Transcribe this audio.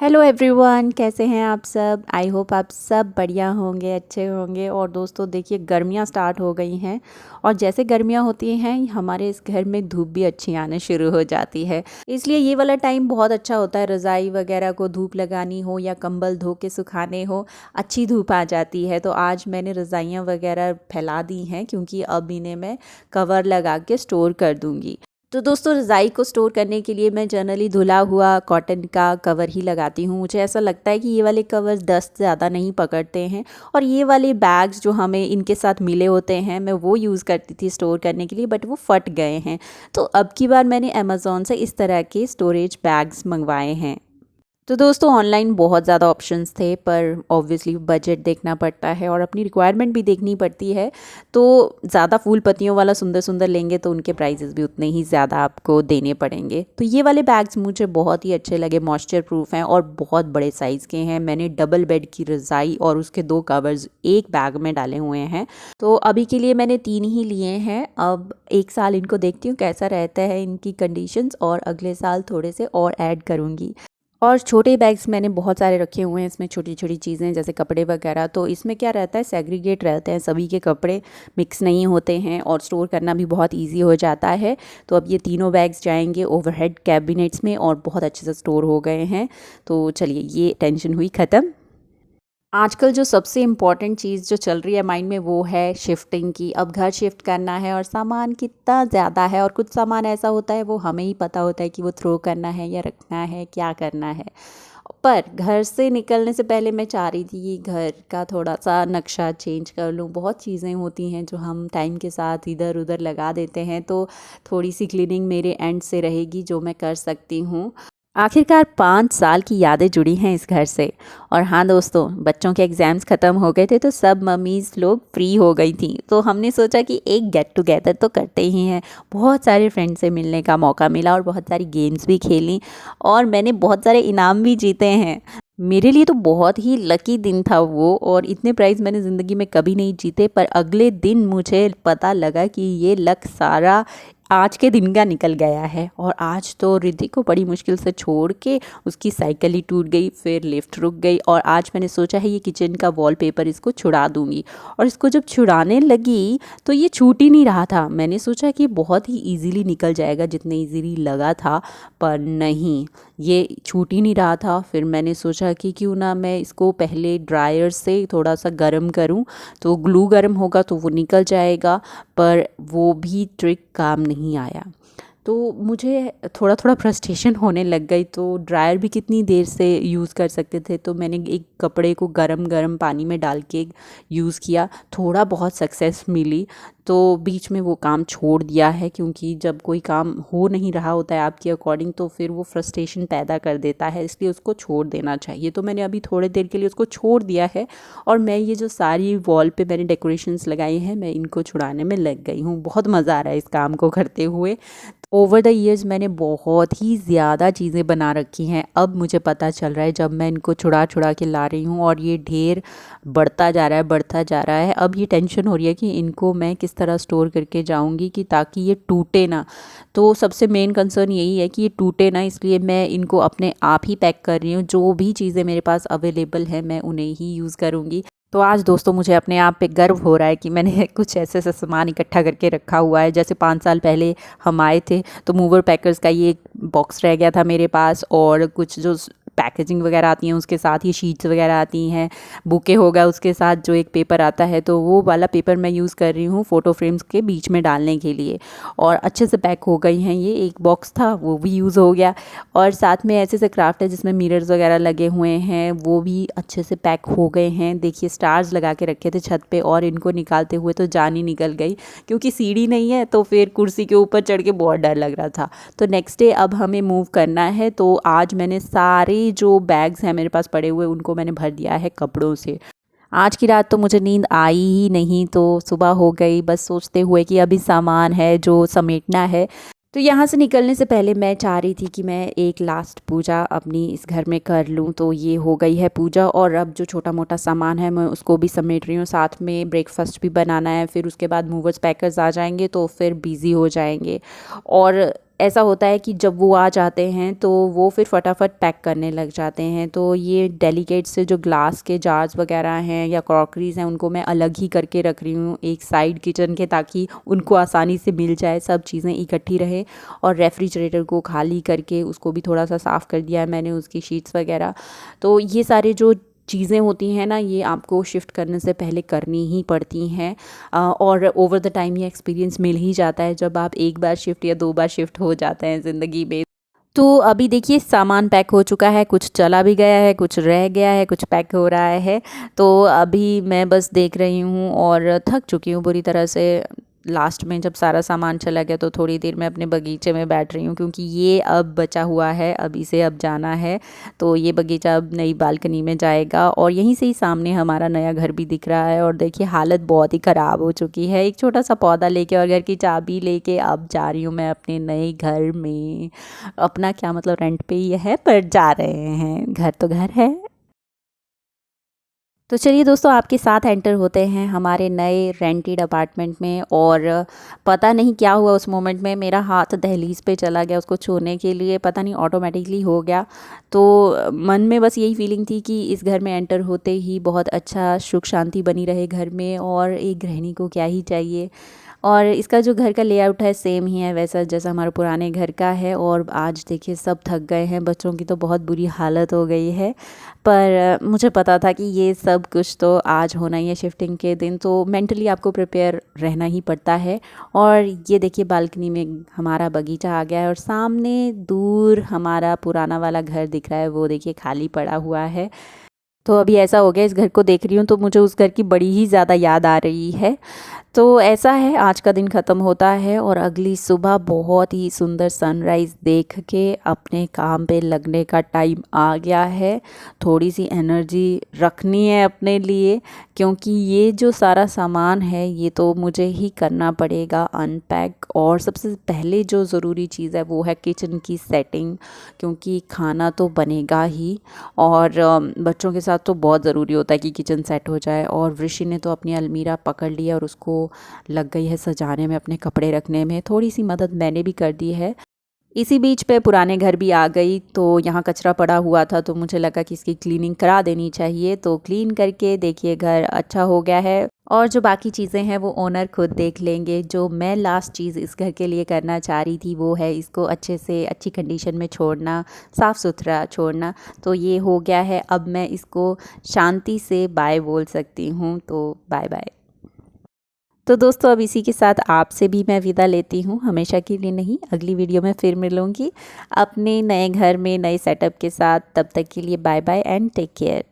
Hello everyone, कैसे हैं आप सब। आई होप आप सब बढ़िया होंगे, अच्छे होंगे। और दोस्तों देखिए, गर्मियां स्टार्ट हो गई हैं और जैसे गर्मियां होती हैं हमारे इस घर में धूप भी अच्छी आने शुरू हो जाती है। इसलिए ये वाला टाइम बहुत अच्छा होता है, रज़ाई वगैरह को धूप लगानी हो या कंबल धो के सुखाने हो, अच्छी धूप आ जाती है। तो आज मैंने रज़ाइयाँ वगैरह फैला दी हैं क्योंकि अब इन्हें मैं कवर लगा के स्टोर कर दूँगी। तो दोस्तों, रज़ाई को स्टोर करने के लिए मैं जनरली धुला हुआ कॉटन का कवर ही लगाती हूँ। मुझे ऐसा लगता है कि ये वाले कवर्स डस्ट ज़्यादा नहीं पकड़ते हैं। और ये वाले बैग्स जो हमें इनके साथ मिले होते हैं, मैं वो यूज़ करती थी स्टोर करने के लिए, बट वो फट गए हैं। तो अब की बार मैंने अमेज़ॉन से इस तरह के स्टोरेज बैग्स मंगवाए हैं। तो दोस्तों, ऑनलाइन बहुत ज़्यादा ऑप्शंस थे, पर ऑब्वियसली बजट देखना पड़ता है और अपनी रिक्वायरमेंट भी देखनी पड़ती है। तो ज़्यादा फूल पत्तियों वाला सुंदर सुंदर लेंगे तो उनके प्राइसेस भी उतने ही ज़्यादा आपको देने पड़ेंगे। तो ये वाले बैग्स मुझे बहुत ही अच्छे लगे, मॉइस्चर प्रूफ हैं और बहुत बड़े साइज़ के हैं। मैंने डबल बेड की रज़ाई और उसके 2 कवर्स एक बैग में डाले हुए हैं। तो अभी के लिए मैंने 3 ही लिए हैं। अब 1 साल इनको देखती हूँ कैसा रहता है इनकी कंडीशंस, और अगले साल थोड़े से और ऐड करूँगी। और छोटे बैग्स मैंने बहुत सारे रखे हुए हैं, इसमें छोटी छोटी चीज़ें जैसे कपड़े वगैरह। तो इसमें क्या रहता है, सेग्रीगेट रहते हैं, सभी के कपड़े मिक्स नहीं होते हैं और स्टोर करना भी बहुत इजी हो जाता है। तो अब ये तीनों बैग्स जाएंगे ओवरहेड कैबिनेट्स में और बहुत अच्छे से स्टोर हो गए हैं। तो चलिए, ये टेंशन हुई ख़त्म। आजकल जो सबसे इम्पॉर्टेंट चीज़ जो चल रही है माइंड में, वो है शिफ्टिंग की। अब घर शिफ्ट करना है और सामान कितना ज़्यादा है, और कुछ सामान ऐसा होता है वो हमें ही पता होता है कि वो थ्रो करना है या रखना है, क्या करना है। पर घर से निकलने से पहले मैं चाह रही थी कि घर का थोड़ा सा नक्शा चेंज कर लूँ। बहुत चीज़ें होती हैं जो हम टाइम के साथ इधर उधर लगा देते हैं, तो थोड़ी सी क्लीनिंग मेरे एंड से रहेगी जो मैं कर सकती हूँ। आखिरकार 5 साल की यादें जुड़ी हैं इस घर से। और हाँ दोस्तों, बच्चों के एग्ज़ाम्स ख़त्म हो गए थे तो सब मम्मीज़ लोग फ्री हो गई थी। तो हमने सोचा कि एक गेट टुगेदर तो करते ही हैं। बहुत सारे फ्रेंड से मिलने का मौका मिला और बहुत सारी गेम्स भी खेली और मैंने बहुत सारे इनाम भी जीते हैं। मेरे लिए तो बहुत ही लकी दिन था वो, और इतने प्राइज़ मैंने ज़िंदगी में कभी नहीं जीते। पर अगले दिन मुझे पता लगा कि ये लक सारा आज के दिन का निकल गया है। और आज तो रिद्धि को बड़ी मुश्किल से छोड़ के उसकी साइकिल ही टूट गई, फिर लिफ्ट रुक गई। और आज मैंने सोचा है ये किचन का वॉलपेपर इसको छुड़ा दूंगी। और इसको जब छुड़ाने लगी तो ये छूट ही नहीं रहा था। मैंने सोचा कि बहुत ही इजीली निकल जाएगा, जितने इजीली लगा था, पर नहीं, ये छूट ही नहीं रहा था। फिर मैंने सोचा कि क्यों ना मैं इसको पहले ड्रायर से थोड़ा सा गर्म करूं, तो ग्लू गर्म होगा तो वो निकल जाएगा। पर वो भी ट्रिक काम नहीं आया। तो मुझे थोड़ा थोड़ा फ्रस्ट्रेशन होने लग गई। तो ड्रायर भी कितनी देर से यूज़ कर सकते थे, तो मैंने एक कपड़े को गरम गरम पानी में डाल के यूज़ किया। थोड़ा बहुत सक्सेस मिली, तो बीच में वो काम छोड़ दिया है, क्योंकि जब कोई काम हो नहीं रहा होता है आपके अकॉर्डिंग तो फिर वो फ्रस्ट्रेशन पैदा कर देता है, इसलिए उसको छोड़ देना चाहिए। तो मैंने अभी थोड़ी देर के लिए उसको छोड़ दिया है। और मैं ये जो सारी वॉल पे मैंने डेकोरेशंस लगाई हैं, मैं इनको छुड़ाने में लग गई हूँ। बहुत मज़ा आ रहा है इस काम को करते हुए। ओवर द ईयर्स मैंने बहुत ही ज़्यादा चीज़ें बना रखी हैं। अब मुझे पता चल रहा है, जब मैं इनको छुड़ा छुड़ा के ला रही हूँ और ये ढेर बढ़ता जा रहा है, बढ़ता जा रहा है, अब ये टेंशन हो रही है कि इनको मैं किस तरह स्टोर करके जाऊँगी कि ताकि ये टूटे ना। तो सबसे मेन कंसर्न यही है कि ये टूटे ना, इसलिए मैं इनको अपने आप ही पैक कर रही हूँ। जो भी चीज़ें मेरे पास अवेलेबल है मैं उन्हें ही यूज़ करूँगी। तो आज दोस्तों, मुझे अपने आप पे गर्व हो रहा है कि मैंने कुछ ऐसे ऐसे सामान इकट्ठा करके रखा हुआ है। जैसे 5 साल पहले हम आए थे तो मूवर पैकर्स का ये एक बॉक्स रह गया था मेरे पास, और कुछ जो पैकेजिंग वगैरह आती हैं उसके साथ ही शीट्स वगैरह आती हैं, बुके होगा उसके साथ जो एक पेपर आता है, तो वो वाला पेपर मैं यूज़ कर रही हूँ फ़ोटो फ्रेम्स के बीच में डालने के लिए। और अच्छे से पैक हो गई हैं। ये एक बॉक्स था वो भी यूज़ हो गया। और साथ में ऐसे ऐसे क्राफ्ट है जिसमें मिरर्स वगैरह लगे हुए हैं, वो भी अच्छे से पैक हो गए हैं। देखिए, स्टार्स लगा के रखे थे छत पे और इनको निकालते हुए तो जान ही निकल गई, क्योंकि सीढ़ी नहीं है तो फिर कुर्सी के ऊपर चढ़ के बहुत डर लग रहा था। तो नेक्स्ट डे अब हमें मूव करना है, तो आज मैंने सारे जो बैग्स हैं मेरे पास पड़े हुए उनको मैंने भर दिया है कपड़ों से। आज की रात तो मुझे नींद आई ही नहीं, तो सुबह हो गई बस सोचते हुए कि अभी सामान है जो समेटना है। तो यहाँ से निकलने से पहले मैं चाह रही थी कि मैं एक लास्ट पूजा अपनी इस घर में कर लूँ। तो ये हो गई है पूजा, और अब जो छोटा मोटा सामान है मैं उसको भी समेट रही हूँ। साथ में ब्रेकफास्ट भी बनाना है, फिर उसके बाद मूवर्स पैकर्स आ जाएंगे तो फिर बिज़ी हो जाएंगे। और ऐसा होता है कि जब वो आ जाते हैं तो वो फिर फटाफट पैक करने लग जाते हैं। तो ये डेलिकेट से जो ग्लास के जार्स वगैरह हैं या क्रॉकरीज़ हैं उनको मैं अलग ही करके रख रही हूँ एक साइड किचन के, ताकि उनको आसानी से मिल जाए, सब चीज़ें इकट्ठी रहे। और रेफ्रिजरेटर को खाली करके उसको भी थोड़ा सा साफ़ कर दिया है मैंने, उसकी शीट्स वगैरह। तो ये सारे जो चीज़ें होती हैं ना, ये आपको शिफ्ट करने से पहले करनी ही पड़ती हैं। और ओवर द टाइम ये एक्सपीरियंस मिल ही जाता है जब आप एक बार शिफ्ट या 2 बार शिफ्ट हो जाते हैं ज़िंदगी में। तो अभी देखिए सामान पैक हो चुका है, कुछ चला भी गया है, कुछ रह गया है, कुछ पैक हो रहा है। तो अभी मैं बस देख रही हूँ और थक चुकी हूँ बुरी तरह से। लास्ट में जब सारा सामान चला गया तो थोड़ी देर मैं अपने बगीचे में बैठ रही हूँ, क्योंकि ये अब बचा हुआ है, अब इसे अब जाना है। तो ये बगीचा अब नई बालकनी में जाएगा और यहीं से ही सामने हमारा नया घर भी दिख रहा है। और देखिए हालत बहुत ही ख़राब हो चुकी है। एक छोटा सा पौधा लेके और घर की चाबी लेके अब जा रही हूँ मैं अपने नए घर में। अपना क्या मतलब, रेंट पे ही है पर जा रहे हैं, घर तो घर है। तो चलिए दोस्तों, आपके साथ एंटर होते हैं हमारे नए रेंटेड अपार्टमेंट में। और पता नहीं क्या हुआ उस मोमेंट में, मेरा हाथ दहलीज पे चला गया उसको छूने के लिए, पता नहीं ऑटोमेटिकली हो गया। तो मन में बस यही फीलिंग थी कि इस घर में एंटर होते ही बहुत अच्छा सुख शांति बनी रहे घर में, और एक गृहिणी को क्या ही चाहिए। और इसका जो घर का लेआउट है सेम ही है वैसा जैसा हमारे पुराने घर का है। और आज देखिए सब थक गए हैं, बच्चों की तो बहुत बुरी हालत हो गई है। पर मुझे पता था कि ये सब कुछ तो आज होना ही है शिफ्टिंग के दिन, तो मेंटली आपको प्रिपेयर रहना ही पड़ता है। और ये देखिए बालकनी में हमारा बगीचा आ गया है और सामने दूर हमारा पुराना वाला घर दिख रहा है, वो देखिए खाली पड़ा हुआ है। तो अभी ऐसा हो गया, इस घर को देख रही हूँ तो मुझे उस घर की बड़ी ही ज़्यादा याद आ रही है। तो ऐसा है, आज का दिन ख़त्म होता है और अगली सुबह बहुत ही सुंदर सनराइज़ देख के अपने काम पे लगने का टाइम आ गया है। थोड़ी सी एनर्जी रखनी है अपने लिए, क्योंकि ये जो सारा सामान है ये तो मुझे ही करना पड़ेगा अनपैक। और सबसे पहले जो ज़रूरी चीज़ है वो है किचन की सेटिंग, क्योंकि खाना तो बनेगा ही। और बच्चों के साथ तो बहुत ज़रूरी होता है कि किचन सेट हो जाए। और वृषि ने तो अपनी अलमीरा पकड़ ली और उसको लग गई है सजाने में, अपने कपड़े रखने में। थोड़ी सी मदद मैंने भी कर दी है। इसी बीच पे पुराने घर भी आ गई, तो यहाँ कचरा पड़ा हुआ था तो मुझे लगा कि इसकी क्लीनिंग करा देनी चाहिए। तो क्लीन करके देखिए घर अच्छा हो गया है। और जो बाकी चीज़ें हैं वो ओनर खुद देख लेंगे। जो मैं लास्ट चीज़ इस घर के लिए करना चाह रही थी वो है इसको अच्छे से अच्छी कंडीशन में छोड़ना, साफ़ सुथरा छोड़ना। तो ये हो गया है, अब मैं इसको शांति से बाय बोल सकती हूँ। तो बाय बाय। तो दोस्तों अब इसी के साथ आपसे भी मैं विदा लेती हूँ, हमेशा के लिए नहीं, अगली वीडियो में फिर मिलूँगी अपने नए घर में नए सेटअप के साथ। तब तक के लिए bye bye and take care.